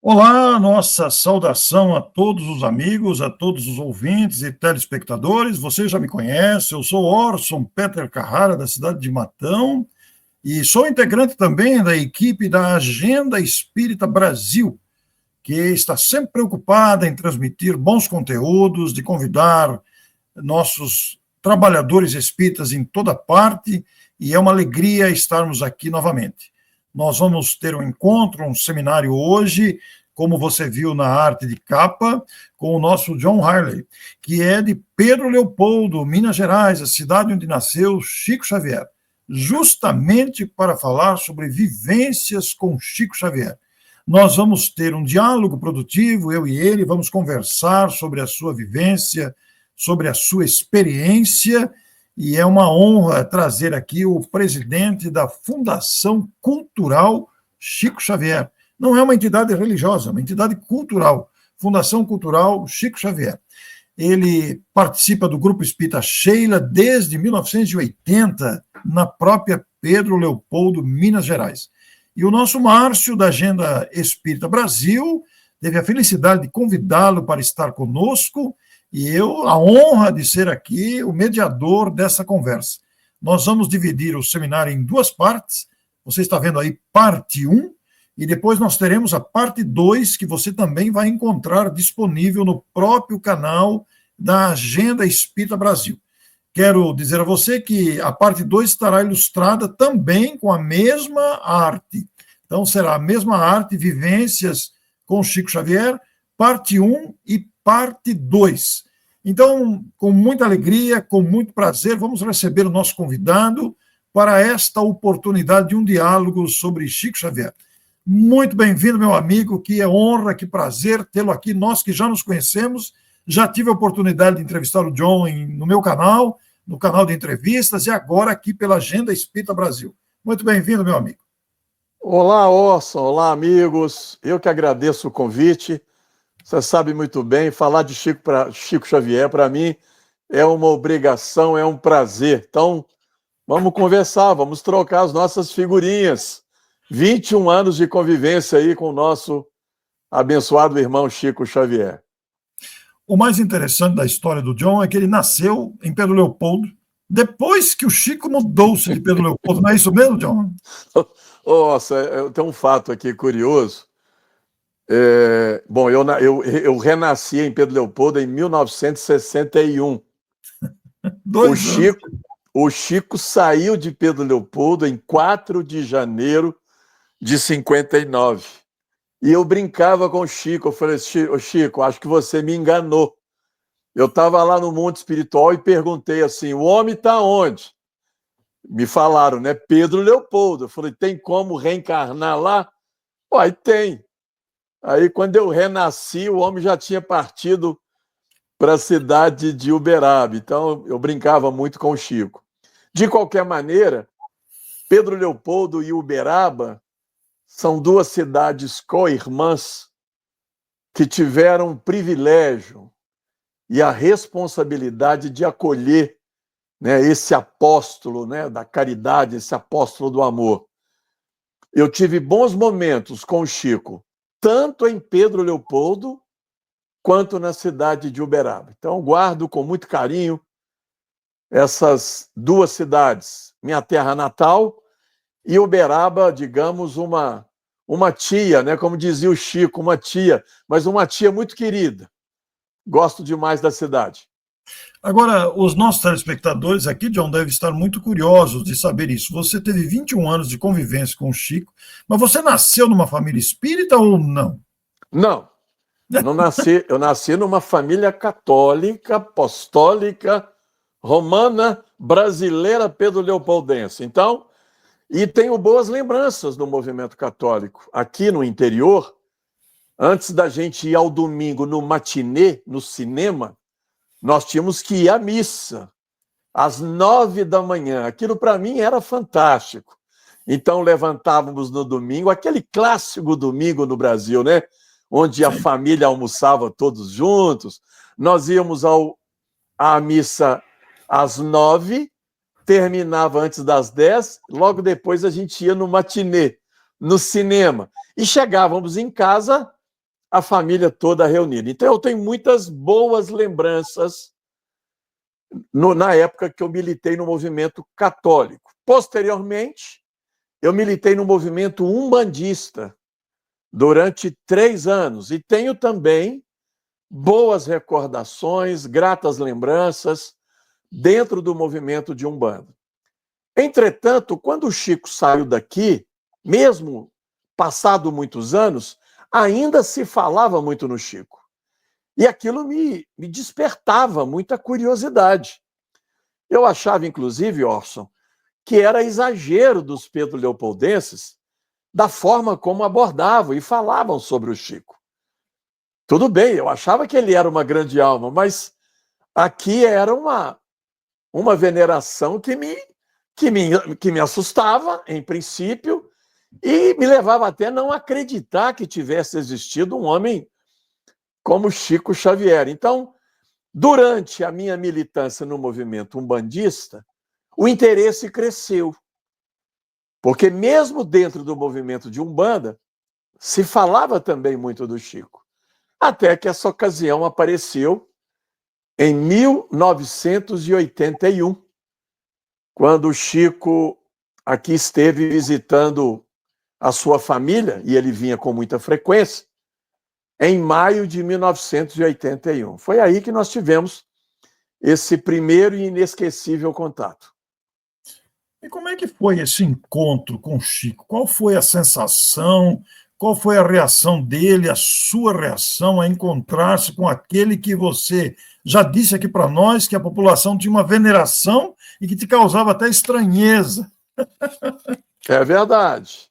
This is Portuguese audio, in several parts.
Olá, nossa saudação a todos os amigos, a todos os ouvintes e telespectadores. Você já me conhece, eu sou Orson Peter Carrara, da cidade de Matão, e sou integrante também da equipe da Agenda Espírita Brasil, que está sempre preocupada em transmitir bons conteúdos, de convidar nossos trabalhadores espíritas em toda parte, e é uma alegria estarmos aqui novamente. Nós vamos ter um encontro, um seminário hoje, como você viu na arte de capa, com o nosso John Harley, que é de Pedro Leopoldo, Minas Gerais, a cidade onde nasceu Chico Xavier, justamente para falar sobre vivências com Chico Xavier. Nós vamos ter um diálogo produtivo, eu e ele, vamos conversar sobre a sua vivência, sobre a sua experiência, e é uma honra trazer aqui o presidente da Fundação Cultural Chico Xavier. Não é uma entidade religiosa, é uma entidade cultural. Fundação Cultural Chico Xavier. Ele participa do Grupo Espírita Sheila desde 1980, na própria Pedro Leopoldo, Minas Gerais. E o nosso Márcio, da Agenda Espírita Brasil, teve a felicidade de convidá-lo para estar conosco, e eu, a honra de ser aqui o mediador dessa conversa. Nós vamos dividir o seminário em duas partes. Você está vendo aí parte 1, e depois nós teremos a parte 2, que você também vai encontrar disponível no próprio canal da Agenda Espírita Brasil. Quero dizer a você que a parte 2 estará ilustrada também com a mesma arte. Então, será a mesma arte, vivências com Chico Xavier, parte 1 e parte 2. Então, com muita alegria, com muito prazer, vamos receber o nosso convidado para esta oportunidade de um diálogo sobre Chico Xavier. Muito bem-vindo, meu amigo, que honra, que prazer tê-lo aqui. Nós que já nos conhecemos, já tive a oportunidade de entrevistar o John no meu canal, no canal de entrevistas, e agora aqui pela Agenda Espírita Brasil. Muito bem-vindo, meu amigo. Olá, Orson. Olá, amigos. Eu que agradeço o convite. Você sabe muito bem, falar de Chico Xavier, para mim, é uma obrigação, é um prazer. Então, vamos conversar, vamos trocar as nossas figurinhas. 21 anos de convivência aí com o nosso abençoado irmão Chico Xavier. O mais interessante da história do John é que ele nasceu em Pedro Leopoldo, depois que o Chico mudou-se de Pedro Leopoldo. Não é isso mesmo, John? Nossa, eu tenho um fato aqui curioso. Bom, eu renasci em Pedro Leopoldo em 1961. O Chico saiu de Pedro Leopoldo em 4 de janeiro de 59. E eu brincava com o Chico, eu falei, Chico, acho que você me enganou. Eu estava lá no mundo espiritual e perguntei assim, o homem está onde? Me falaram, né? Pedro Leopoldo. Eu falei, tem como reencarnar lá? Uai, tem. Aí, quando eu renasci, o homem já tinha partido para a cidade de Uberaba. Então, eu brincava muito com o Chico. De qualquer maneira, Pedro Leopoldo e Uberaba são duas cidades co-irmãs que tiveram o privilégio e a responsabilidade de acolher, né, esse apóstolo, né, da caridade, esse apóstolo do amor. Eu tive bons momentos com o Chico, tanto em Pedro Leopoldo quanto na cidade de Uberaba. Então, guardo com muito carinho essas duas cidades, minha terra natal e Uberaba, digamos, uma tia, né? Como dizia o Chico, uma tia, mas uma tia muito querida. Gosto demais da cidade. Agora, os nossos telespectadores aqui, John, devem estar muito curiosos de saber isso. Você teve 21 anos de convivência com o Chico, mas você nasceu numa família espírita ou não? Não, eu nasci numa família católica, apostólica, romana, brasileira, Pedro Leopoldense. Então, e tenho boas lembranças do movimento católico. Aqui no interior, antes da gente ir ao domingo no matinê, no cinema, nós tínhamos que ir à missa, às 9 da manhã. Aquilo para mim era fantástico. Então levantávamos no domingo, aquele clássico domingo no Brasil, né? Onde a família almoçava todos juntos. Nós íamos à missa às 9, terminava antes das 10, logo depois a gente ia no matinê, no cinema. E chegávamos em casa a família toda reunida. Então, eu tenho muitas boas lembranças na época que eu militei no movimento católico. Posteriormente, eu militei no movimento umbandista durante 3 anos e tenho também boas recordações, gratas lembranças dentro do movimento de Umbanda. Entretanto, quando o Chico saiu daqui, mesmo passado muitos anos, ainda se falava muito no Chico. E aquilo me despertava muita curiosidade. Eu achava, inclusive, Orson, que era exagero dos Pedro Leopoldenses da forma como abordavam e falavam sobre o Chico. Tudo bem, eu achava que ele era uma grande alma, mas aqui era uma veneração que me assustava, em princípio, e me levava até a não acreditar que tivesse existido um homem como Chico Xavier. Então, durante a minha militância no movimento umbandista, o interesse cresceu. Porque mesmo dentro do movimento de Umbanda, se falava também muito do Chico. Até que essa ocasião apareceu em 1981, quando o Chico aqui esteve visitando a sua família, e ele vinha com muita frequência, em maio de 1981. Foi aí que nós tivemos esse primeiro e inesquecível contato. E como é que foi esse encontro com o Chico? Qual foi a sensação? Qual foi a reação dele, a sua reação a encontrar-se com aquele que você já disse aqui para nós que a população tinha uma veneração e que te causava até estranheza? É verdade.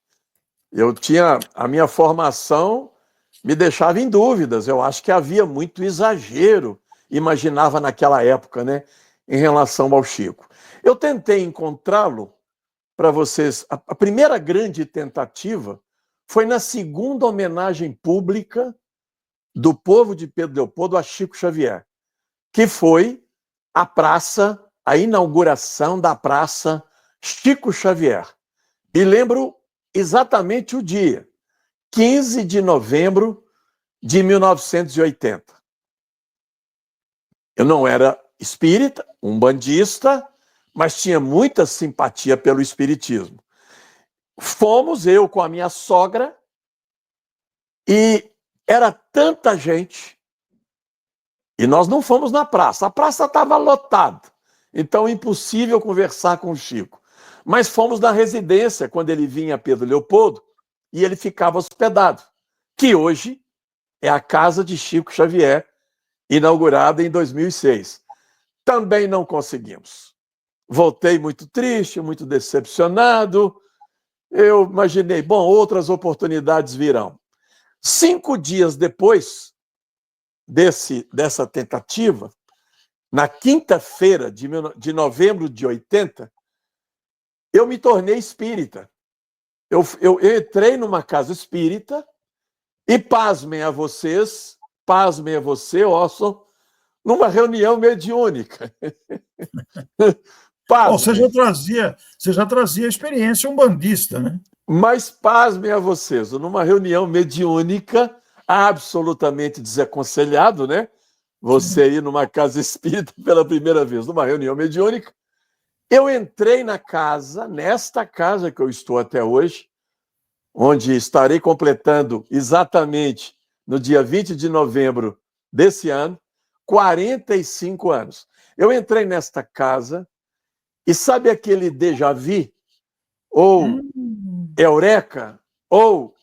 A minha formação me deixava em dúvidas. Eu acho que havia muito exagero, imaginava naquela época, né, em relação ao Chico. Eu tentei encontrá-lo para vocês. A primeira grande tentativa foi na segunda homenagem pública do povo de Pedro Leopoldo a Chico Xavier, que foi a inauguração da Praça Chico Xavier. E lembro exatamente o dia, 15 de novembro de 1980. Eu não era espírita, umbandista, mas tinha muita simpatia pelo espiritismo. Fomos, eu com a minha sogra, e era tanta gente, e nós não fomos na praça. A praça estava lotada, então impossível conversar com o Chico. Mas fomos na residência, quando ele vinha a Pedro Leopoldo, e ele ficava hospedado, que hoje é a casa de Chico Xavier, inaugurada em 2006. Também não conseguimos. Voltei muito triste, muito decepcionado. Eu imaginei, bom, outras oportunidades virão. 5 dias depois dessa tentativa, na quinta-feira de novembro de 80, eu me tornei espírita. Eu entrei numa casa espírita e, pasmem a você, Orson, numa reunião mediúnica. Bom, você já trazia a experiência umbandista, né? Mas pasmem a vocês, numa reunião mediúnica, absolutamente desaconselhado, né? Você ir numa casa espírita pela primeira vez, numa reunião mediúnica. Eu entrei nesta casa que eu estou até hoje, onde estarei completando exatamente no dia 20 de novembro desse ano, 45 anos. Eu entrei nesta casa e sabe aquele déjà vu, ou eureka, ou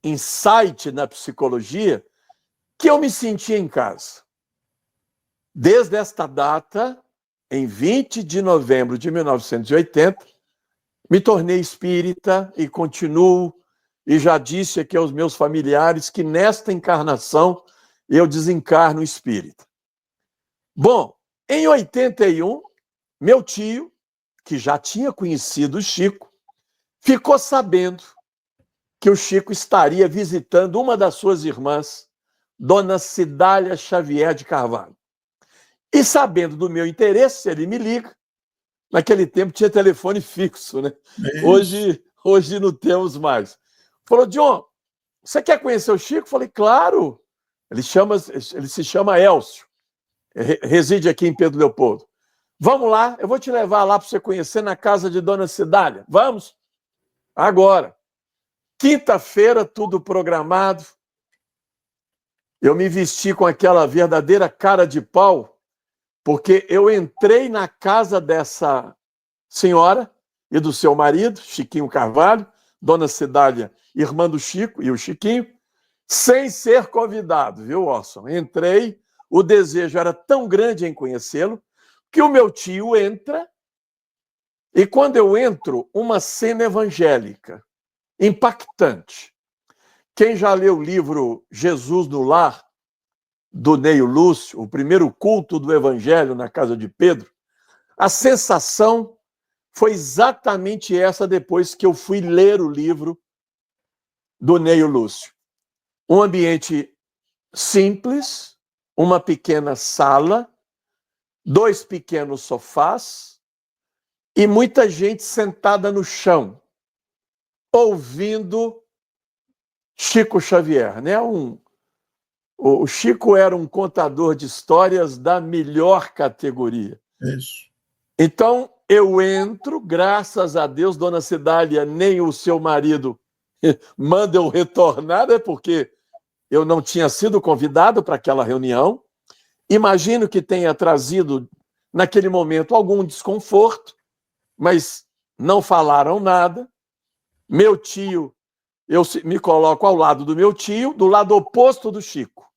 insight na psicologia, que eu me senti em casa. Desde esta data, em 20 de novembro de 1980, me tornei espírita e continuo, e já disse aqui aos meus familiares que nesta encarnação eu desencarno espírita. Bom, em 81, meu tio, que já tinha conhecido o Chico, ficou sabendo que o Chico estaria visitando uma das suas irmãs, Dona Cidália Xavier de Carvalho. E sabendo do meu interesse, ele me liga. Naquele tempo tinha telefone fixo, né? Hoje não temos mais. Falou, John, você quer conhecer o Chico? Falei, claro. Ele se chama Elcio, reside aqui em Pedro Leopoldo. Vamos lá, eu vou te levar lá para você conhecer na casa de Dona Cidália. Vamos? Agora. Quinta-feira, tudo programado. Eu me vesti com aquela verdadeira cara de pau, porque eu entrei na casa dessa senhora e do seu marido, Chiquinho Carvalho, Dona Cidália, irmã do Chico e o Chiquinho, sem ser convidado, viu, Orson? Entrei, o desejo era tão grande em conhecê-lo, que o meu tio entra, e quando eu entro, uma cena evangélica, impactante. Quem já leu o livro Jesus no Lar, do Neio Lúcio, o primeiro culto do Evangelho na casa de Pedro, a sensação foi exatamente essa depois que eu fui ler o livro do Neio Lúcio. Um ambiente simples, uma pequena sala, 2 pequenos sofás e muita gente sentada no chão, ouvindo Chico Xavier, né? O Chico era um contador de histórias da melhor categoria. Isso. Então, eu entro, graças a Deus, Dona Cidália, nem o seu marido manda eu retornar, né? Porque eu não tinha sido convidado para aquela reunião. Imagino que tenha trazido, naquele momento, algum desconforto, mas não falaram nada. Meu tio, eu me coloco ao lado do meu tio, do lado oposto do Chico.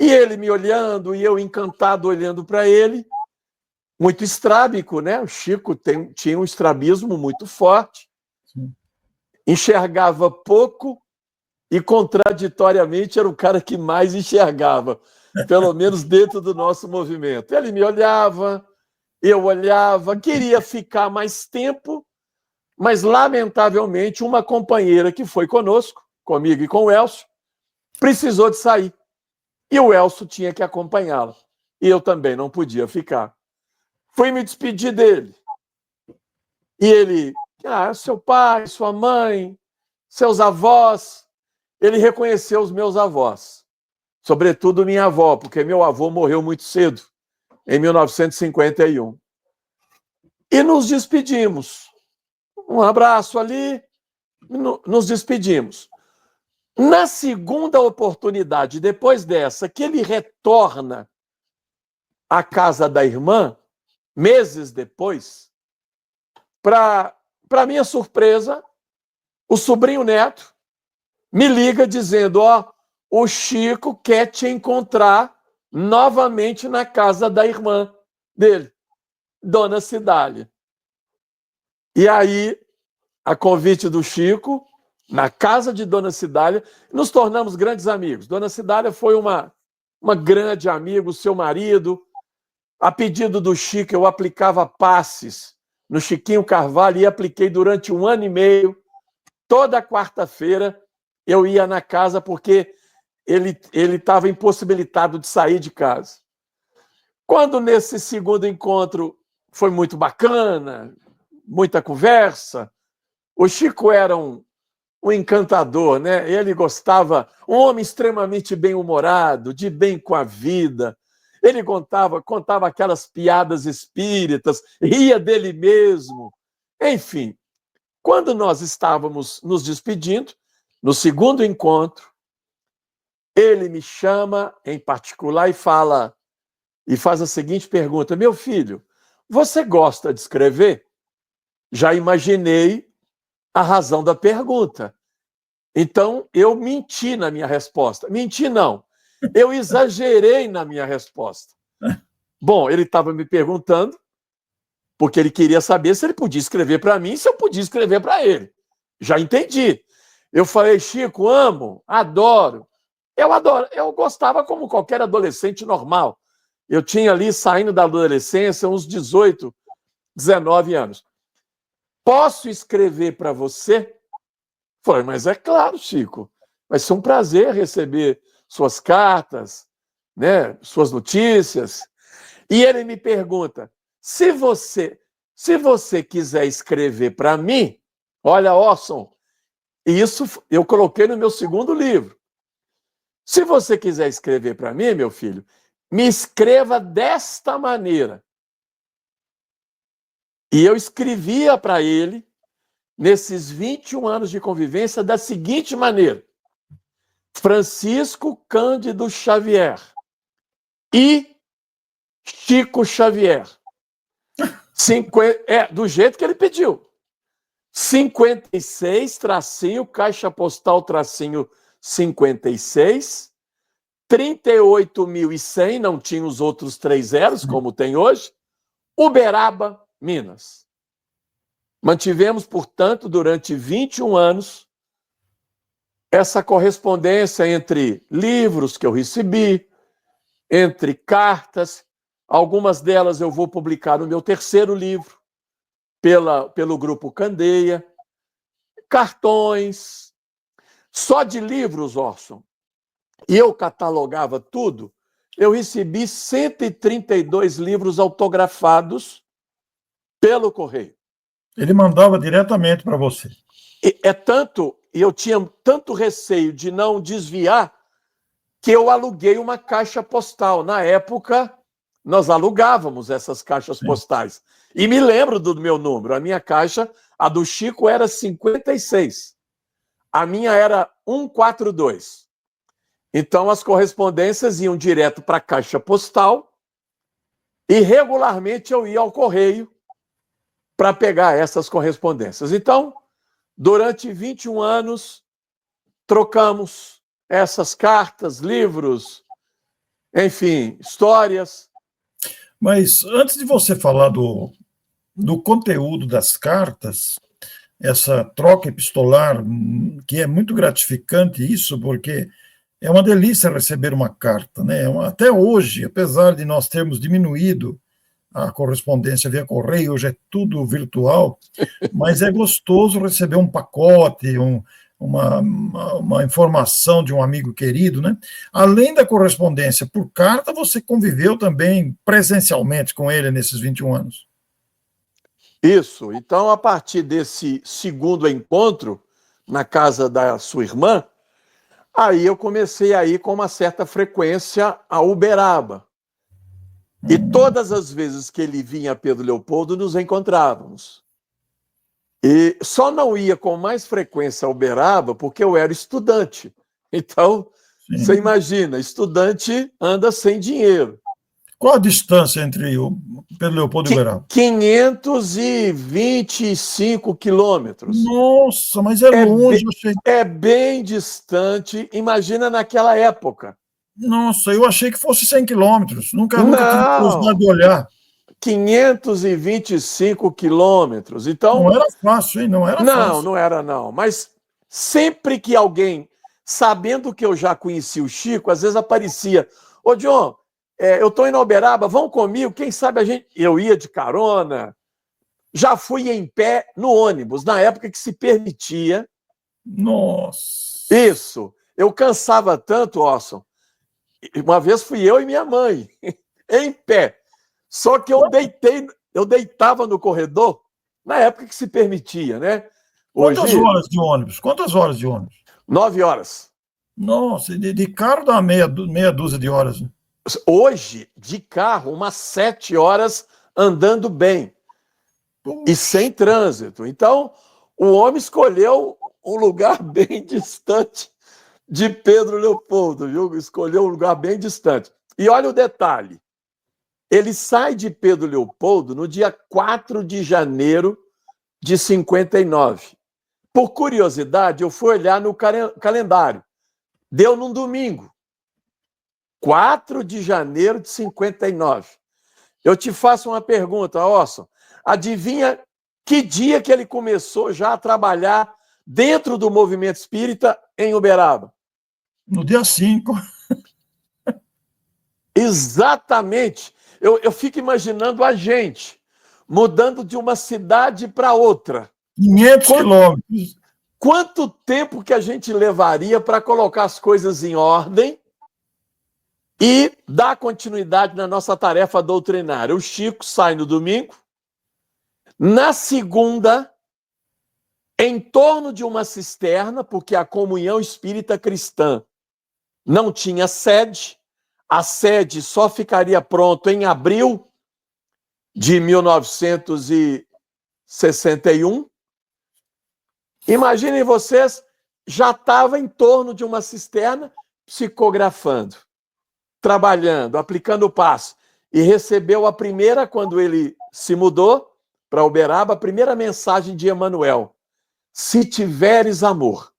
E ele me olhando, e eu encantado olhando para ele, muito estrábico, né? O Chico tinha um estrabismo muito forte, Sim. Enxergava pouco e, contraditoriamente, era o cara que mais enxergava, pelo menos dentro do nosso movimento. Ele me olhava, eu olhava, queria ficar mais tempo, mas, lamentavelmente, uma companheira que foi conosco, comigo e com o Elcio, precisou de sair. E o Elcio tinha que acompanhá-la. E eu também não podia ficar. Fui me despedir dele. E ele, seu pai, sua mãe, seus avós. Ele reconheceu os meus avós, sobretudo minha avó, porque meu avô morreu muito cedo, em 1951. E nos despedimos. Um abraço ali, nos despedimos. Na segunda oportunidade, depois dessa, que ele retorna à casa da irmã, meses depois, para minha surpresa, o sobrinho neto me liga dizendo: o Chico quer te encontrar novamente na casa da irmã dele, Dona Cidália. E aí, a convite do Chico, na casa de Dona Cidália, nos tornamos grandes amigos. Dona Cidália foi uma grande amiga, o seu marido. A pedido do Chico, eu aplicava passes no Chiquinho Carvalho e apliquei durante 1 ano e meio. Toda quarta-feira eu ia na casa porque ele estava impossibilitado de sair de casa. Quando nesse segundo encontro foi muito bacana, muita conversa, o Chico era um encantador, né? Ele gostava, um homem extremamente bem-humorado, de bem com a vida. Ele contava aquelas piadas espíritas, ria dele mesmo. Enfim, quando nós estávamos nos despedindo, no segundo encontro, ele me chama em particular e faz a seguinte pergunta: meu filho, você gosta de escrever? Já imaginei a razão da pergunta. Então, eu menti na minha resposta. Menti, não. Eu exagerei na minha resposta. Bom, ele estava me perguntando, porque ele queria saber se ele podia escrever para mim, se eu podia escrever para ele. Já entendi. Eu falei: Chico, amo, adoro. Eu gostava como qualquer adolescente normal. Eu tinha ali, saindo da adolescência, uns 18, 19 anos. Posso escrever para você? Falei: mas é claro, Chico. Vai ser um prazer receber suas cartas, né, suas notícias. E ele me pergunta: se você quiser escrever para mim, olha, Orson, Isso eu coloquei no meu segundo livro. Se você quiser escrever para mim, meu filho, me escreva desta maneira. E eu escrevia para ele, nesses 21 anos de convivência, da seguinte maneira: Francisco Cândido Xavier e Chico Xavier. Do jeito que ele pediu. 56, tracinho, caixa postal, tracinho 56, 38.100, não tinha os outros 3 zeros, como tem hoje, Uberaba, Minas. Mantivemos, portanto, durante 21 anos, essa correspondência entre livros que eu recebi, entre cartas, algumas delas eu vou publicar no meu terceiro livro, pelo Grupo Candeia, cartões, só de livros, Orson, e eu catalogava tudo, eu recebi 132 livros autografados pelo correio. Ele mandava diretamente para você. E eu tinha tanto receio de não desviar, que eu aluguei uma caixa postal. Na época, nós alugávamos essas caixas postais. E me lembro do meu número. A minha caixa, a do Chico, era 56. A minha era 142. Então, as correspondências iam direto para a caixa postal e regularmente eu ia ao correio para pegar essas correspondências. Então, durante 21 anos, trocamos essas cartas, livros, enfim, histórias. Mas antes de você falar do conteúdo das cartas, essa troca epistolar, que é muito gratificante isso, porque é uma delícia receber uma carta, né? Até hoje, apesar de nós termos diminuído a correspondência via correio, hoje é tudo virtual, mas é gostoso receber um pacote, uma informação de um amigo querido, né? Além da correspondência por carta, você conviveu também presencialmente com ele nesses 21 anos. Isso. Então, a partir desse segundo encontro na casa da sua irmã, aí eu comecei a ir com uma certa frequência a Uberaba. E todas as vezes que ele vinha a Pedro Leopoldo, nos encontrávamos. E só não ia com mais frequência a Uberaba porque eu era estudante. Então, você imagina, estudante anda sem dinheiro. Qual a distância entre o Pedro Leopoldo e Uberaba? 525 quilômetros. Nossa, mas é longe. É bem distante. Imagina naquela época. Nossa, eu achei que fosse 100 quilômetros. Nunca tive curiosidade de olhar. 525 quilômetros. Então, não era fácil, hein? Não era fácil. Não era, não. Mas sempre que alguém, sabendo que eu já conhecia o Chico, às vezes aparecia: Ô, John, eu estou indo a Uberaba, vão comigo, quem sabe a gente... Eu ia de carona, já fui em pé no ônibus, na época que se permitia. Nossa! Isso. Eu cansava tanto, Orson. Uma vez fui eu e minha mãe, em pé. Só que eu deitava no corredor, na época que se permitia, né? Quantas horas de ônibus? 9 horas. Nossa, de carro dá meia dúzia de horas. Hoje, de carro, umas 7 horas andando bem. Puxa. E sem trânsito. Então, o homem escolheu um lugar bem distante de Pedro Leopoldo, viu? Escolheu um lugar bem distante. E olha o detalhe. Ele sai de Pedro Leopoldo no dia 4 de janeiro de 59. Por curiosidade, eu fui olhar no calendário. Deu num domingo. 4 de janeiro de 59. Eu te faço uma pergunta, Orson. Adivinha que dia que ele começou já a trabalhar dentro do movimento espírita em Uberaba? No dia 5. Exatamente. Eu fico imaginando a gente mudando de uma cidade para outra. 500 quilômetros. Quanto tempo que a gente levaria para colocar as coisas em ordem e dar continuidade na nossa tarefa doutrinária? O Chico sai no domingo. Na segunda, em torno de uma cisterna, porque a Comunhão Espírita Cristã não tinha sede, a sede só ficaria pronta em abril de 1961. Imaginem vocês, já estava em torno de uma cisterna, psicografando, trabalhando, aplicando o passo, e recebeu a primeira, quando ele se mudou para Uberaba, a primeira mensagem de Emmanuel: se tiveres amor.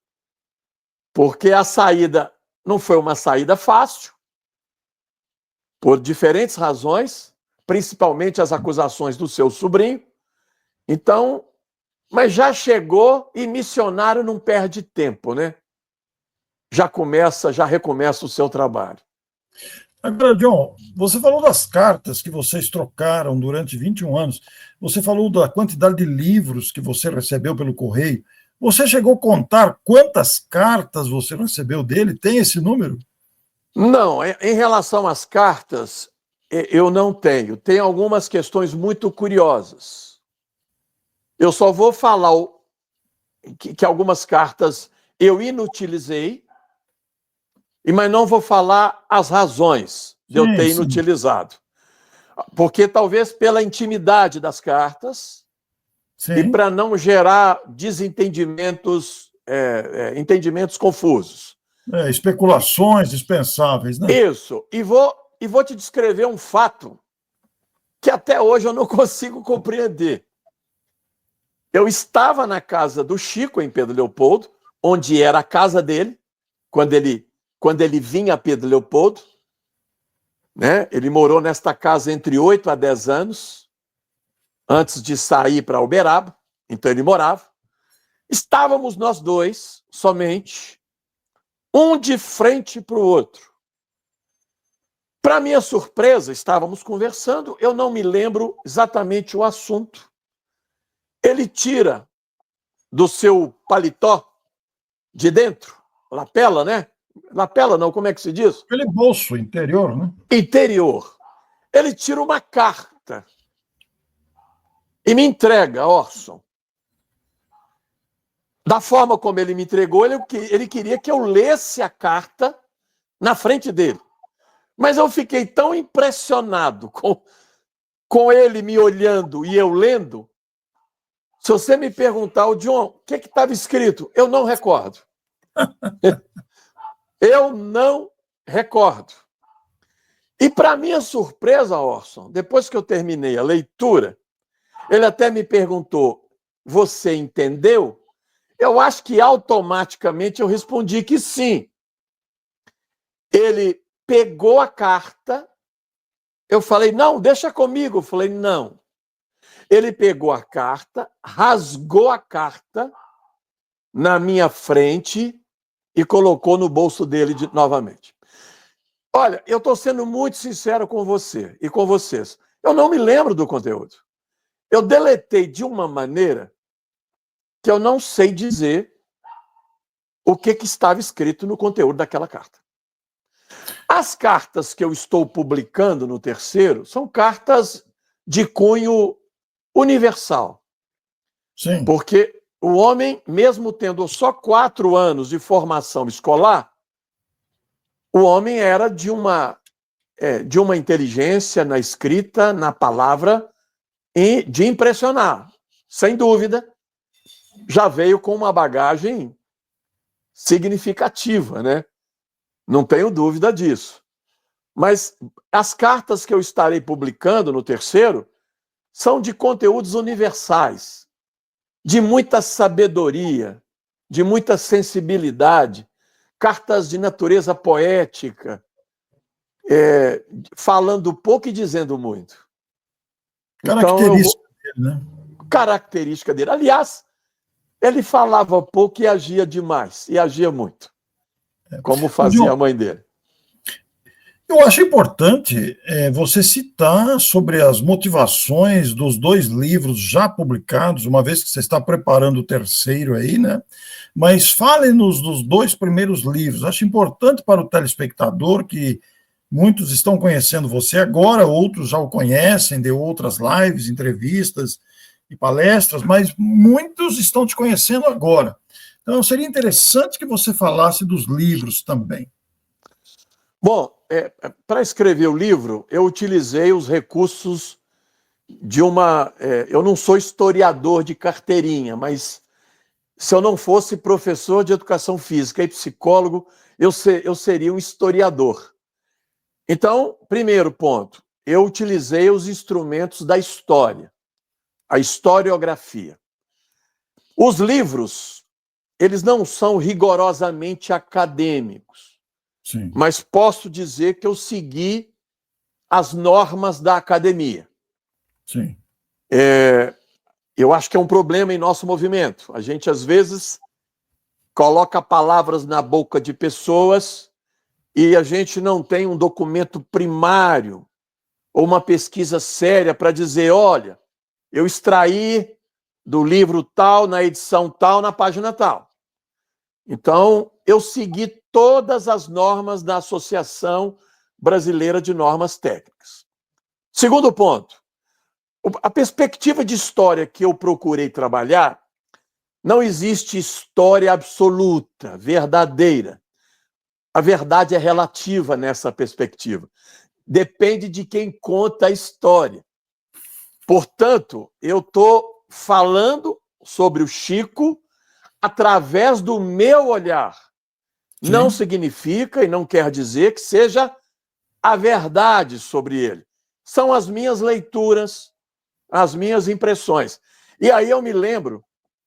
Porque a saída não foi uma saída fácil, por diferentes razões, principalmente as acusações do seu sobrinho. Então, mas já chegou, e missionário não perde tempo, né? Já recomeça o seu trabalho. Agora, John, você falou das cartas que vocês trocaram durante 21 anos. Você falou da quantidade de livros que você recebeu pelo correio. Você chegou a contar quantas cartas você recebeu dele? Tem esse número? Não, em relação às cartas, eu não tenho. Tem algumas questões muito curiosas. Eu só vou falar que algumas cartas eu inutilizei, mas não vou falar as razões de eu ter inutilizado. Porque talvez pela intimidade das cartas, e para não gerar desentendimentos, entendimentos confusos. Especulações dispensáveis, né? Isso. E vou te descrever um fato que até hoje eu não consigo compreender. Eu estava na casa do Chico, em Pedro Leopoldo, onde era a casa dele, quando ele vinha a Pedro Leopoldo, né? Ele morou nesta casa entre 8 a 10 anos, antes de sair para Uberaba, então ele morava. Estávamos nós dois, somente, um de frente para o outro. Para minha surpresa, estávamos conversando, eu não me lembro exatamente o assunto. Ele tira do seu paletó de dentro, lapela, né? Lapela não, como é que se diz? Aquele bolso interior, né? Interior. Ele tira uma carta e me entrega, Orson. Da forma como ele me entregou, ele queria que eu lesse a carta na frente dele. Mas eu fiquei tão impressionado com ele me olhando e eu lendo. Se você me perguntar, o John, o que estava escrito? Eu não recordo. Eu não recordo. E para minha surpresa, Orson, depois que eu terminei a leitura, ele até me perguntou: você entendeu? Eu acho que automaticamente eu respondi que sim. Ele pegou a carta, eu falei: não, deixa comigo. Eu falei: não. Ele pegou a carta, rasgou a carta na minha frente e colocou no bolso dele novamente. Olha, eu estou sendo muito sincero com você e com vocês. Eu não me lembro do conteúdo. Eu deletei de uma maneira que eu não sei dizer o que estava escrito no conteúdo daquela carta. As cartas que eu estou publicando no terceiro são cartas de cunho universal. Sim. Porque o homem, mesmo tendo só 4 anos de formação escolar, o homem era de uma inteligência na escrita, na palavra, e de impressionar. Sem dúvida, já veio com uma bagagem significativa, né? Não tenho dúvida disso. Mas as cartas que eu estarei publicando no terceiro são de conteúdos universais, de muita sabedoria, de muita sensibilidade, cartas de natureza poética, falando pouco e dizendo muito. Característica dele, né? Característica dele. Aliás, ele falava pouco e agia demais, e agia muito, como fazia a mãe dele. Eu acho importante você citar sobre as motivações dos 2 livros já publicados, uma vez que você está preparando o terceiro aí, né? Mas fale-nos dos 2 primeiros livros. Acho importante para o telespectador, que muitos estão conhecendo você agora, outros já o conhecem de outras lives, entrevistas, e palestras, mas muitos estão te conhecendo agora. Então, seria interessante que você falasse dos livros também. Bom, para escrever o livro, eu utilizei os recursos de uma. Eu não sou historiador de carteirinha, mas se eu não fosse professor de educação física e psicólogo, eu seria um historiador. Então, primeiro ponto, eu utilizei os instrumentos da história, a historiografia. Os livros, eles não são rigorosamente acadêmicos, Sim. mas posso dizer que eu segui as normas da academia. Sim. Eu acho que é um problema em nosso movimento. A gente, às vezes, coloca palavras na boca de pessoas e a gente não tem um documento primário ou uma pesquisa séria para dizer, olha, eu extraí do livro tal, na edição tal, na página tal. Então, eu segui todas as normas da Associação Brasileira de Normas Técnicas. Segundo ponto, a perspectiva de história que eu procurei trabalhar, não existe história absoluta, verdadeira. A verdade é relativa nessa perspectiva. Depende de quem conta a história. Portanto, eu estou falando sobre o Chico através do meu olhar. Sim. Não significa e não quer dizer que seja a verdade sobre ele. São as minhas leituras, as minhas impressões. E aí eu me lembro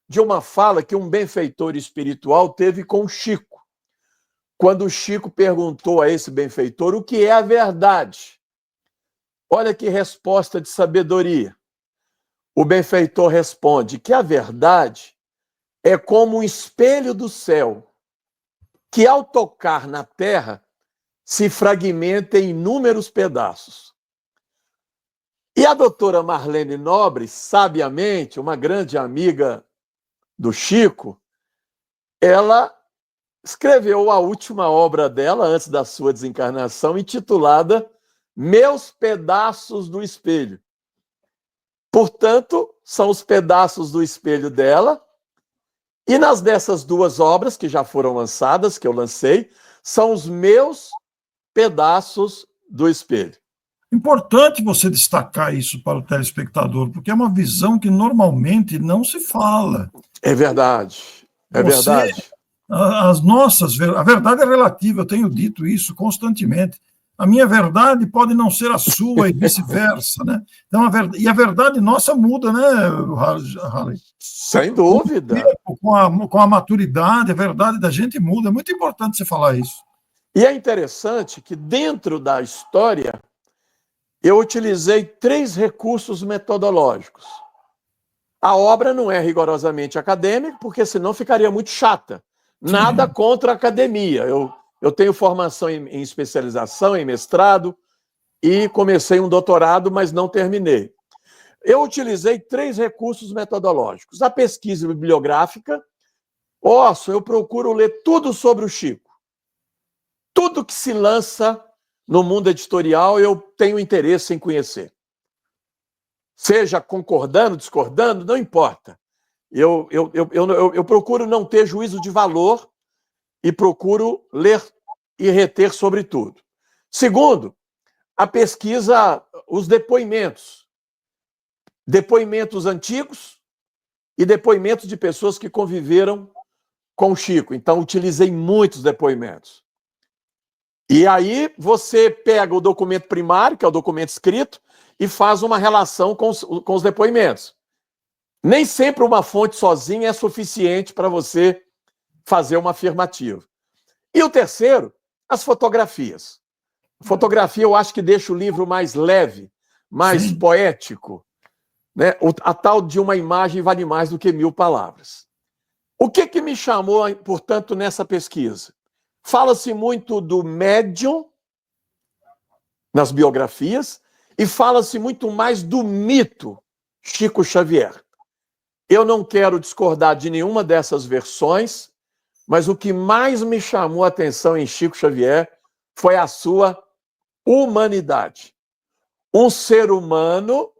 de uma fala que um benfeitor espiritual teve com o Chico. Quando o Chico perguntou a esse benfeitor o que é a verdade. Olha que resposta de sabedoria. O benfeitor responde que a verdade é como um espelho do céu, que ao tocar na terra se fragmenta em inúmeros pedaços. E a doutora Marlene Nobre, sabiamente, uma grande amiga do Chico, ela escreveu a última obra dela, antes da sua desencarnação, intitulada Meus Pedaços do Espelho. Portanto, são os pedaços do espelho dela, e nas dessas duas obras, que já foram lançadas, que eu lancei, são os meus pedaços do espelho. Importante você destacar isso para o telespectador, porque é uma visão que normalmente não se fala. É verdade, é verdade. A verdade é relativa, eu tenho dito isso constantemente. A minha verdade pode não ser a sua e vice-versa, né? Então, a verdade nossa muda, né, Harley? Sem dúvida. Com a maturidade, a verdade da gente muda. É muito importante você falar isso. E é interessante que dentro da história eu utilizei 3 recursos metodológicos. A obra não é rigorosamente acadêmica, porque senão ficaria muito chata. Nada contra a academia. Eu tenho formação em especialização, em mestrado, e comecei um doutorado, mas não terminei. Eu utilizei 3 recursos metodológicos. A pesquisa bibliográfica. Eu procuro ler tudo sobre o Chico. Tudo que se lança no mundo editorial, eu tenho interesse em conhecer. Seja concordando, discordando, não importa. Eu procuro não ter juízo de valor e procuro ler e reter sobre tudo. Segundo, a pesquisa, os depoimentos. Depoimentos antigos e depoimentos de pessoas que conviveram com o Chico. Então, utilizei muitos depoimentos. E aí você pega o documento primário, que é o documento escrito, e faz uma relação com os depoimentos. Nem sempre uma fonte sozinha é suficiente para você fazer uma afirmativa. E o terceiro, as fotografias. Fotografia eu acho que deixa o livro mais leve, mais poético. Né? A tal de uma imagem vale mais do que 1000 palavras. O que me chamou, portanto, nessa pesquisa? Fala-se muito do médium nas biografias e fala-se muito mais do mito Chico Xavier. Eu não quero discordar de nenhuma dessas versões, mas o que mais me chamou a atenção em Chico Xavier foi a sua humanidade. Um ser humano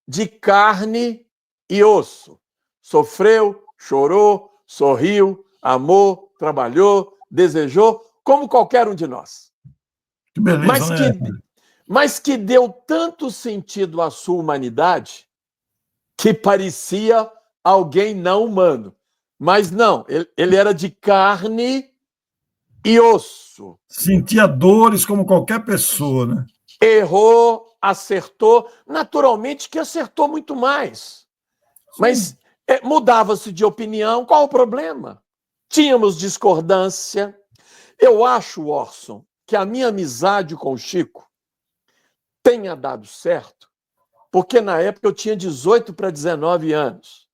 de carne e osso. Sofreu, chorou, sorriu, amou, trabalhou, desejou, como qualquer um de nós. Que beleza, né? Mas que deu tanto sentido à sua humanidade que parecia alguém não humano. Mas não, ele era de carne e osso. Sentia dores como qualquer pessoa, né? Errou, acertou, naturalmente que acertou muito mais. Mas mudava-se de opinião, qual o problema? Tínhamos discordância. Eu acho, Orson, que a minha amizade com o Chico tenha dado certo, porque na época eu tinha 18 para 19 anos.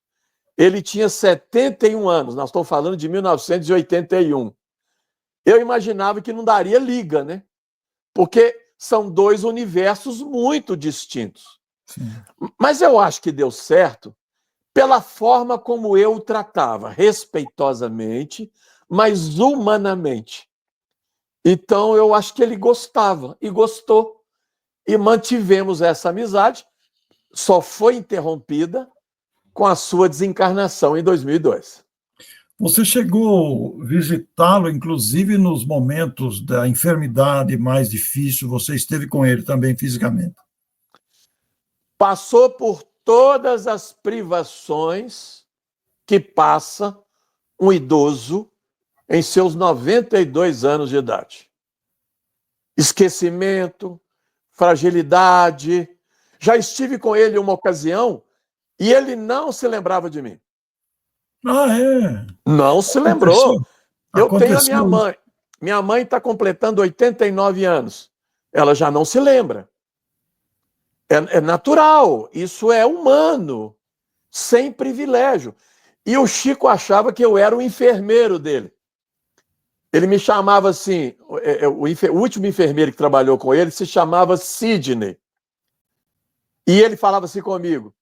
Ele tinha 71 anos, nós estamos falando de 1981. Eu imaginava que não daria liga, né? Porque são dois universos muito distintos. Sim. Mas eu acho que deu certo pela forma como eu o tratava, respeitosamente, mas humanamente. Então, eu acho que ele gostava e gostou. E mantivemos essa amizade, só foi interrompida com a sua desencarnação em 2002. Você chegou a visitá-lo, inclusive nos momentos da enfermidade mais difícil, você esteve com ele também fisicamente? Passou por todas as privações que passa um idoso em seus 92 anos de idade. Esquecimento, fragilidade. Já estive com ele uma ocasião e ele não se lembrava de mim. Ah, é? Não se lembrou. Eu tenho a minha Aconteceu. mãe. Minha mãe está completando 89 anos. Ela já não se lembra. É natural, isso é humano, sem privilégio. E o Chico achava que eu era o enfermeiro dele. Ele me chamava assim, o último enfermeiro que trabalhou com ele se chamava Sidney. E ele falava assim comigo,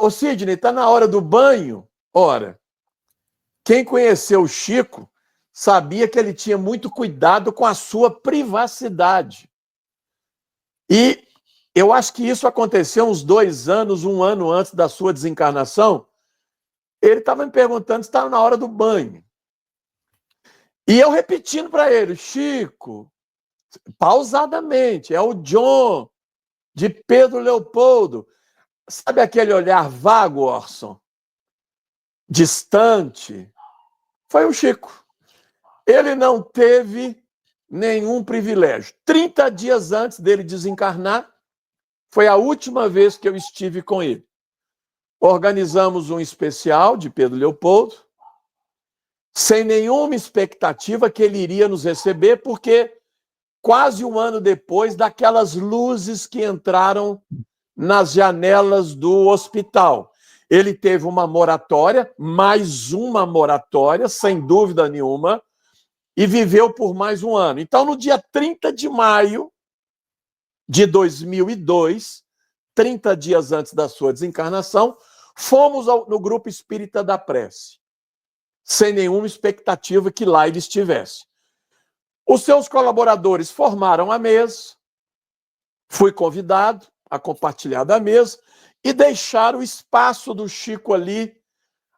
ô Sidney, tá na hora do banho? Ora, quem conheceu o Chico sabia que ele tinha muito cuidado com a sua privacidade. E eu acho que isso aconteceu uns 2 anos, 1 ano antes da sua desencarnação. Ele estava me perguntando se estava na hora do banho. E eu repetindo para ele, Chico, pausadamente, é o John, de Pedro Leopoldo. Sabe aquele olhar vago, Orson? Distante? Foi o Chico. Ele não teve nenhum privilégio. 30 dias antes dele desencarnar, foi a última vez que eu estive com ele. Organizamos um especial de Pedro Leopoldo, sem nenhuma expectativa que ele iria nos receber, porque quase 1 ano depois daquelas luzes que entraram nas janelas do hospital. Ele teve uma moratória, mais uma moratória, sem dúvida nenhuma, e viveu por mais 1 ano. Então, no dia 30 de maio de 2002, 30 dias antes da sua desencarnação, fomos no Grupo Espírita da Prece, sem nenhuma expectativa que lá ele estivesse. Os seus colaboradores formaram a mesa, fui convidado a compartilhar da mesa e deixar o espaço do Chico ali,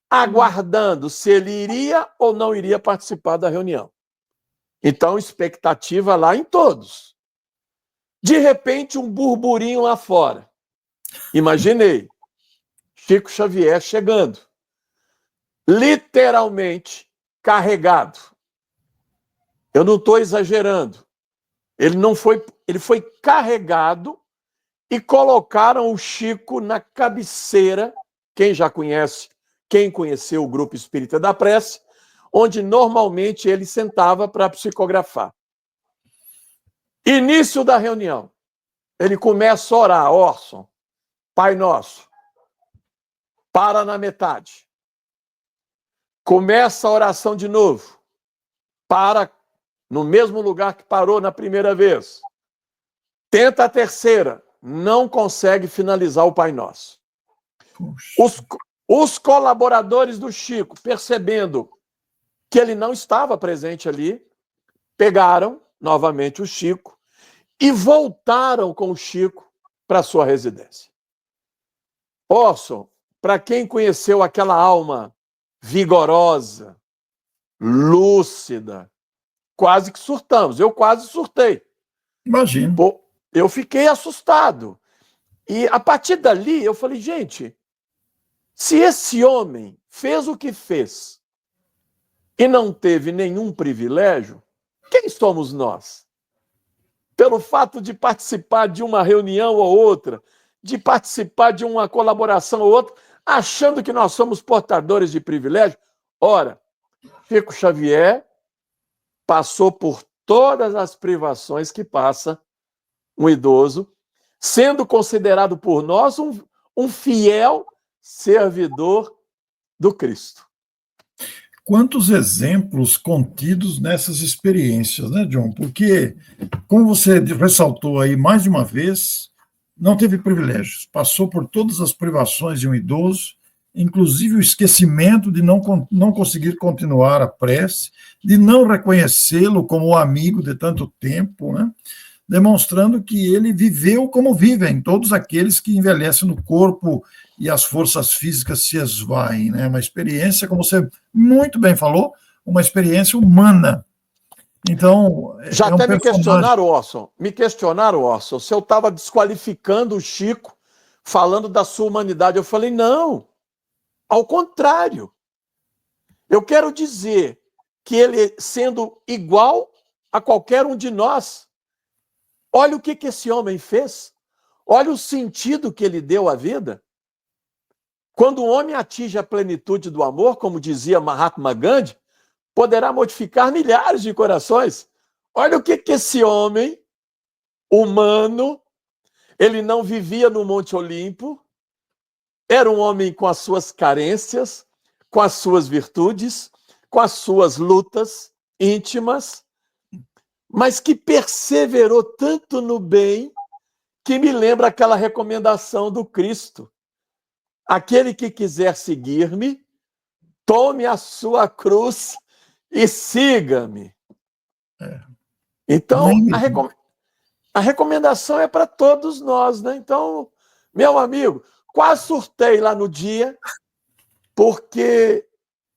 aguardando se ele iria ou não iria participar da reunião. Então, expectativa lá em todos. De repente, um burburinho lá fora. Imaginei, Chico Xavier chegando, literalmente carregado. Eu não estou exagerando. Ele foi carregado e colocaram o Chico na cabeceira, quem já conhece, quem conheceu o Grupo Espírita da Prece, onde normalmente ele sentava para psicografar. Início da reunião. Ele começa a orar, Orson, Pai Nosso, para na metade. Começa a oração de novo, para no mesmo lugar que parou na primeira vez. Tenta a terceira, não consegue finalizar o Pai Nosso. Os colaboradores do Chico, percebendo que ele não estava presente ali, pegaram novamente o Chico e voltaram com o Chico para sua residência. Orson, para quem conheceu aquela alma vigorosa, lúcida, quase que surtamos. Eu quase surtei. Imagino. Pô, eu fiquei assustado. E a partir dali eu falei, gente, se esse homem fez o que fez e não teve nenhum privilégio, quem somos nós? Pelo fato de participar de uma reunião ou outra, de participar de uma colaboração ou outra, achando que nós somos portadores de privilégio? Ora, Chico Xavier passou por todas as privações que passa um idoso, sendo considerado por nós um fiel servidor do Cristo. Quantos exemplos contidos nessas experiências, né, John? Porque, como você ressaltou aí mais de uma vez, não teve privilégios, passou por todas as privações de um idoso, inclusive o esquecimento de não conseguir continuar a prece, de não reconhecê-lo como amigo de tanto tempo, né? Demonstrando que ele viveu como vivem todos aqueles que envelhecem no corpo e as forças físicas se esvaem, né? Uma experiência, como você muito bem falou, uma experiência humana. Então, já um até personagem... me questionaram, Orson, se eu estava desqualificando o Chico falando da sua humanidade. Eu falei, não, ao contrário. Eu quero dizer que ele, sendo igual a qualquer um de nós, olha o que esse homem fez, olha o sentido que ele deu à vida. Quando o homem atinge a plenitude do amor, como dizia Mahatma Gandhi, poderá modificar milhares de corações. Olha o que esse homem humano, ele não vivia no Monte Olimpo, era um homem com as suas carências, com as suas virtudes, com as suas lutas íntimas, mas que perseverou tanto no bem que me lembra aquela recomendação do Cristo. Aquele que quiser seguir-me, tome a sua cruz e siga-me. Então, a recomendação é para todos nós, né? Então, meu amigo, quase surtei lá no dia, porque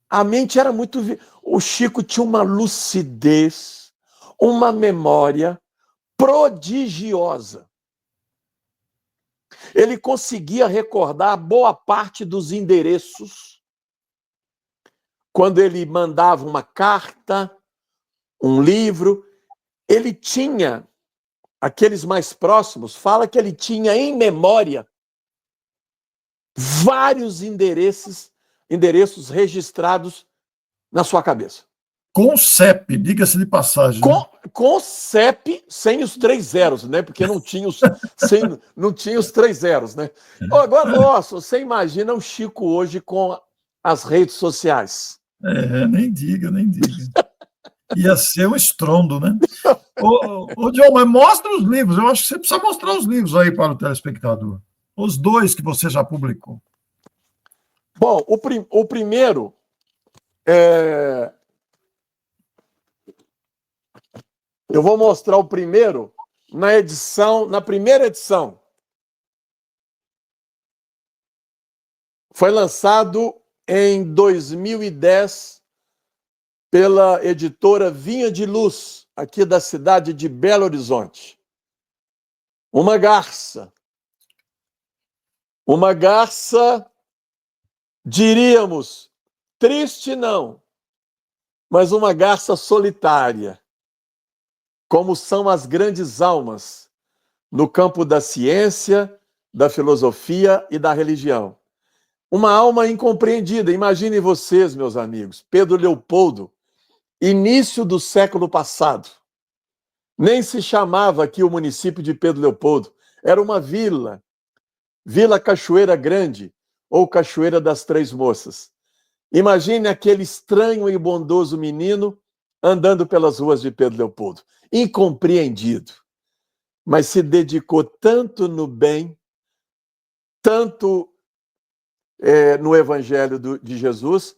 a mente era muito... O Chico tinha uma lucidez, uma memória prodigiosa. Ele conseguia recordar boa parte dos endereços. Quando ele mandava uma carta, um livro, ele tinha, aqueles mais próximos, fala que ele tinha em memória vários endereços registrados na sua cabeça. Com CEP, diga-se de passagem. Com CEP, sem os 3 zeros, né? Porque não tinha os 3 zeros, né? Agora, nossa, você imagina o Chico hoje com as redes sociais. Nem diga, nem diga. Ia ser um estrondo, né? Ô, John, mas mostra os livros. Eu acho que você precisa mostrar os livros aí para o telespectador. Os 2 que você já publicou. Bom, o primeiro eu vou mostrar o primeiro na primeira edição. Foi lançado em 2010 pela editora Vinha de Luz, aqui da cidade de Belo Horizonte. Uma garça, diríamos, triste não, mas uma garça solitária, como são as grandes almas no campo da ciência, da filosofia e da religião. Uma alma incompreendida. Imaginem vocês, meus amigos, Pedro Leopoldo, início do século passado. Nem se chamava aqui o município de Pedro Leopoldo. Era uma vila, Vila Cachoeira Grande, ou Cachoeira das Três Moças. Imagine aquele estranho e bondoso menino andando pelas ruas de Pedro Leopoldo. Incompreendido. Mas se dedicou tanto no bem, tanto no Evangelho de Jesus,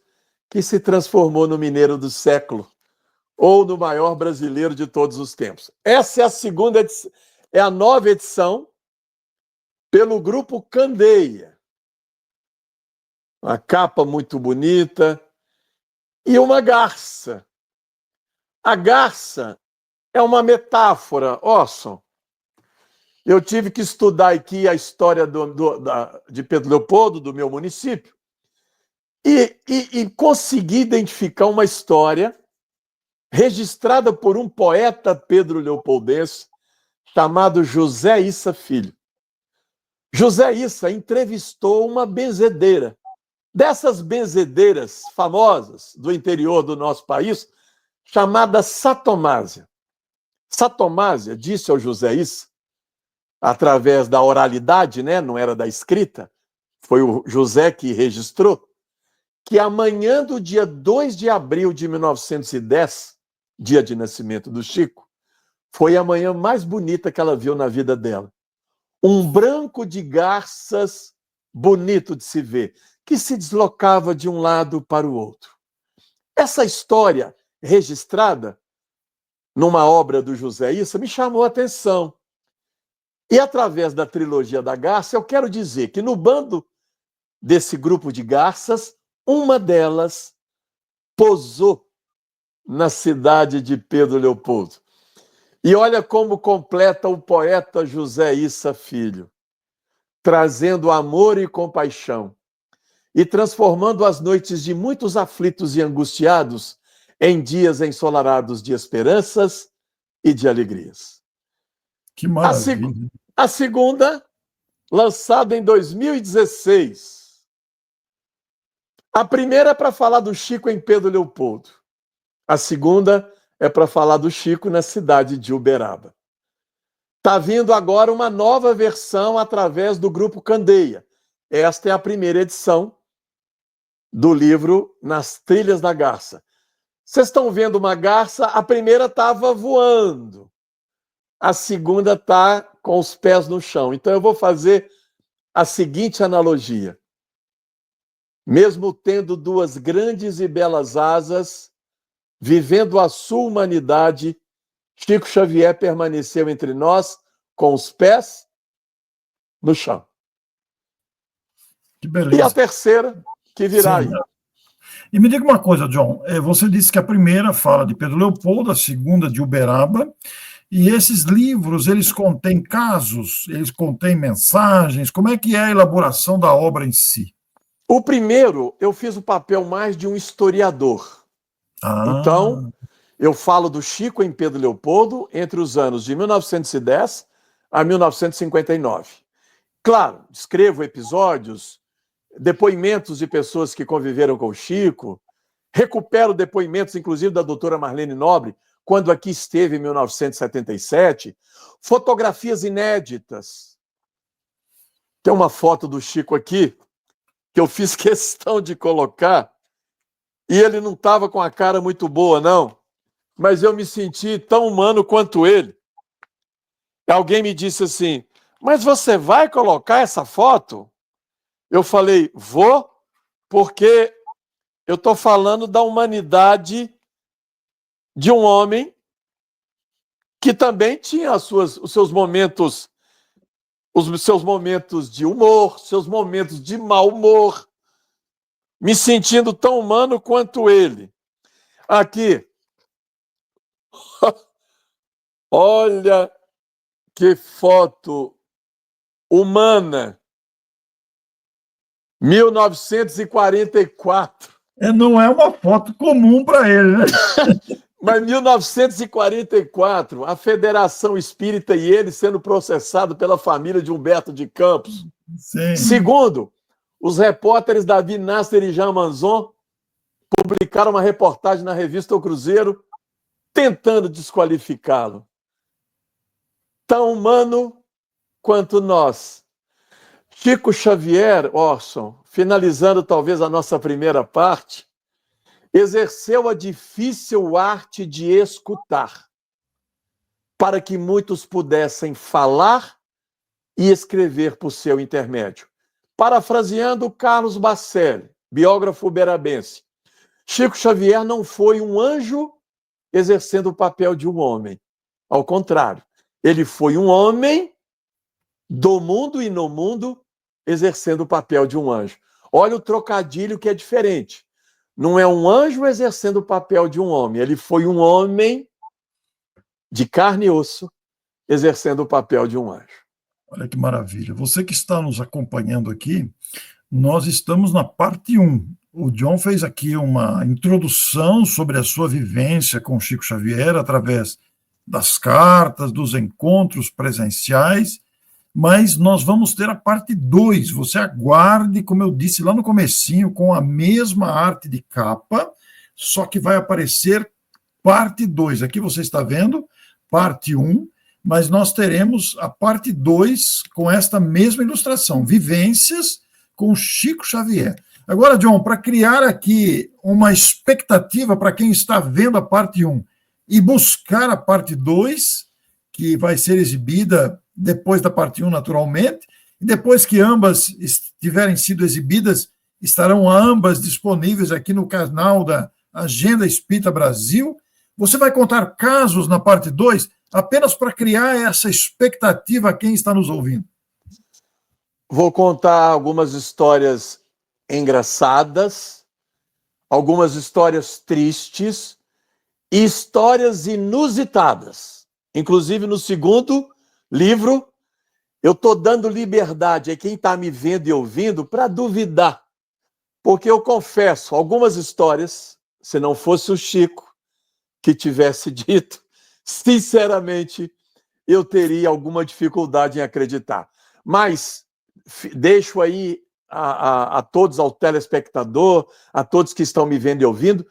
que se transformou no mineiro do século, ou no maior brasileiro de todos os tempos. Essa é a segunda edição, é a nova edição, pelo Grupo Candeia. uma capa muito bonita, e uma garça. A garça é uma metáfora, Orson. Eu tive que estudar aqui a história de Pedro Leopoldo, do meu município, e consegui identificar uma história registrada por um poeta Pedro Leopoldense chamado José Issa Filho. José Issa entrevistou uma benzedeira. Dessas benzedeiras famosas do interior do nosso país, chamada Satomásia. Satomásia disse ao José Issa, através da oralidade, né? Não era da escrita, foi o José que registrou, que amanhã do dia 2 de abril de 1910, dia de nascimento do Chico, foi a manhã mais bonita que ela viu na vida dela. Um branco de garças bonito de se ver, que se deslocava de um lado para o outro. Essa história registrada numa obra do José Issa me chamou a atenção. E através da trilogia da garça, eu quero dizer que no bando desse grupo de garças, uma delas posou na cidade de Pedro Leopoldo. E olha como completa o poeta José Issa Filho, trazendo amor e compaixão e transformando as noites de muitos aflitos e angustiados em dias ensolarados de esperanças e de alegrias. Que maravilha. A segunda, lançada em 2016. A primeira é para falar do Chico em Pedro Leopoldo. A segunda é para falar do Chico na cidade de Uberaba. Está vindo agora uma nova versão através do Grupo Candeia. Esta é a primeira edição do livro Nas Trilhas da Garça. Vocês estão vendo uma garça? A primeira estava voando. A segunda está com os pés no chão. Então eu vou fazer a seguinte analogia. Mesmo tendo duas grandes e belas asas, vivendo a sua humanidade, Chico Xavier permaneceu entre nós com os pés no chão. Que beleza. E a terceira, que virá aí. E me diga uma coisa, John, você disse que a primeira fala de Pedro Leopoldo, a segunda de Uberaba, e esses livros, eles contêm casos, eles contêm mensagens, como é que é a elaboração da obra em si? O primeiro, eu fiz o papel mais de um historiador. Então, eu falo do Chico em Pedro Leopoldo entre os anos de 1910 a 1959. Claro, escrevo episódios, depoimentos de pessoas que conviveram com o Chico, recupero depoimentos, inclusive, da doutora Marlene Nobre, quando aqui esteve em 1977, fotografias inéditas. Tem uma foto do Chico aqui, que eu fiz questão de colocar, e ele não estava com a cara muito boa, não, mas eu me senti tão humano quanto ele. Alguém me disse assim, mas você vai colocar essa foto? Eu falei, vou, porque eu estou falando da humanidade de um homem que também tinha os seus momentos, os seus momentos de humor, seus momentos de mau humor, me sentindo tão humano quanto ele. Aqui, olha que foto humana, 1944. Não é uma foto comum para ele, né? Mas em 1944, a Federação Espírita e ele sendo processado pela família de Humberto de Campos. Sim. Segundo, os repórteres Davi Nasser e Jean Manzon publicaram uma reportagem na revista O Cruzeiro tentando desqualificá-lo. Tão humano quanto nós. Chico Xavier, Orson, finalizando talvez a nossa primeira parte, exerceu a difícil arte de escutar, para que muitos pudessem falar e escrever por seu intermédio. Parafraseando Carlos Bacelli, biógrafo uberabense, Chico Xavier não foi um anjo exercendo o papel de um homem. Ao contrário, ele foi um homem do mundo e no mundo exercendo o papel de um anjo. Olha o trocadilho que é diferente. Não é um anjo exercendo o papel de um homem, ele foi um homem de carne e osso exercendo o papel de um anjo. Olha que maravilha. Você que está nos acompanhando aqui, nós estamos na parte 1. O John fez aqui uma introdução sobre a sua vivência com Chico Xavier através das cartas, dos encontros presenciais, mas nós vamos ter a parte 2. Você aguarde, como eu disse lá no comecinho, com a mesma arte de capa, só que vai aparecer parte 2. Aqui você está vendo, parte 1, mas nós teremos a parte 2 com esta mesma ilustração, vivências com Chico Xavier. Agora, John, para criar aqui uma expectativa para quem está vendo a parte 1 e buscar a parte 2, que vai ser exibida depois da parte 1, naturalmente, e depois que ambas tiverem sido exibidas, estarão ambas disponíveis aqui no canal da Agenda Espírita Brasil. Você vai contar casos na parte 2 apenas para criar essa expectativa a quem está nos ouvindo. Vou contar algumas histórias engraçadas, algumas histórias tristes e histórias inusitadas. Inclusive, no segundo livro, eu estou dando liberdade a quem está me vendo e ouvindo para duvidar. Porque eu confesso, algumas histórias, se não fosse o Chico que tivesse dito, sinceramente, eu teria alguma dificuldade em acreditar. Mas deixo aí a todos, ao telespectador, a todos que estão me vendo e ouvindo,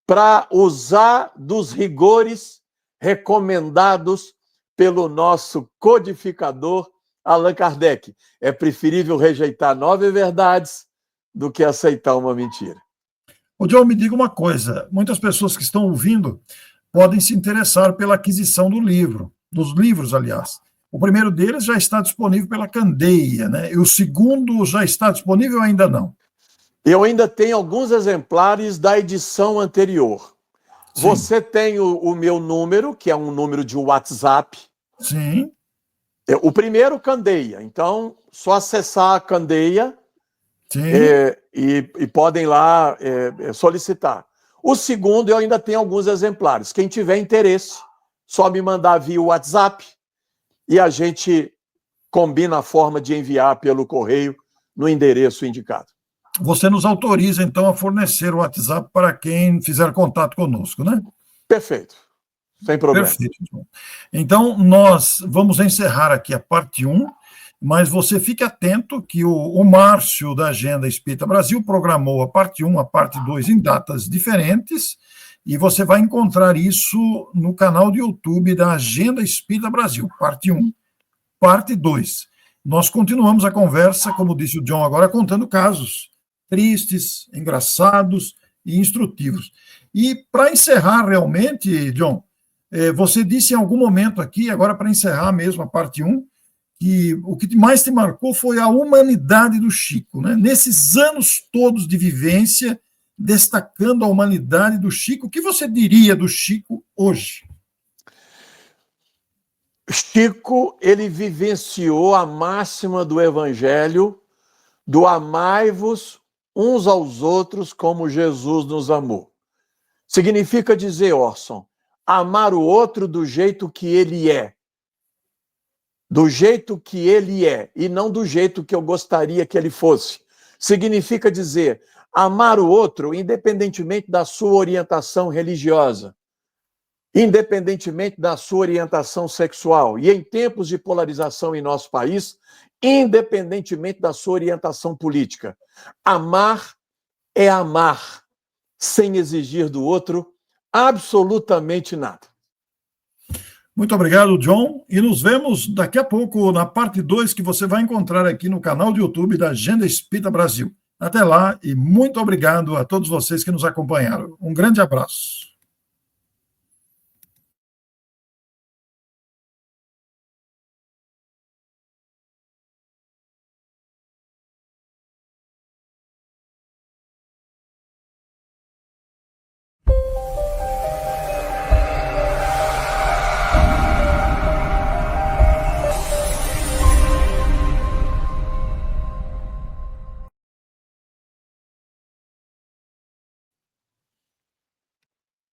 para usar dos rigores recomendados pelo nosso codificador Allan Kardec. É preferível rejeitar 9 verdades do que aceitar uma mentira. O John, me diga uma coisa, muitas pessoas que estão ouvindo podem se interessar pela aquisição do livro, dos livros, aliás. O primeiro deles já está disponível pela Candeia, né? E o segundo já está disponível ou ainda não? Eu ainda tenho alguns exemplares da edição anterior. Sim. Você tem o meu número, que é um número de WhatsApp. Sim. O primeiro, Candeia. Então, só acessar a Candeia e podem lá solicitar. O segundo, eu ainda tenho alguns exemplares. Quem tiver interesse, só me mandar via WhatsApp e a gente combina a forma de enviar pelo correio no endereço indicado. Você nos autoriza, então, a fornecer o WhatsApp para quem fizer contato conosco, né? Perfeito. Sem problema. Perfeito. Então, nós vamos encerrar aqui a parte 1, mas você fique atento que o Márcio, da Agenda Espírita Brasil, programou a parte 1, a parte 2 em datas diferentes, e você vai encontrar isso no canal do YouTube da Agenda Espírita Brasil, parte 1, parte 2. Nós continuamos a conversa, como disse o John agora, contando casos tristes, engraçados e instrutivos. E para encerrar realmente, John, você disse em algum momento aqui, agora para encerrar mesmo a parte 1, que o que mais te marcou foi a humanidade do Chico, né? Nesses anos todos de vivência, destacando a humanidade do Chico, o que você diria do Chico hoje? Chico, ele vivenciou a máxima do Evangelho, do amai-vos uns aos outros como Jesus nos amou. Significa dizer, Orson, amar o outro do jeito que ele é. Do jeito que ele é, e não do jeito que eu gostaria que ele fosse. Significa dizer, amar o outro independentemente da sua orientação religiosa, independentemente da sua orientação sexual, e em tempos de polarização em nosso país, independentemente da sua orientação política. Amar é amar, sem exigir do outro absolutamente nada. Muito obrigado, John, e nos vemos daqui a pouco na parte 2 que você vai encontrar aqui no canal do YouTube da Agenda Espírita Brasil. Até lá e muito obrigado a todos vocês que nos acompanharam. Um grande abraço.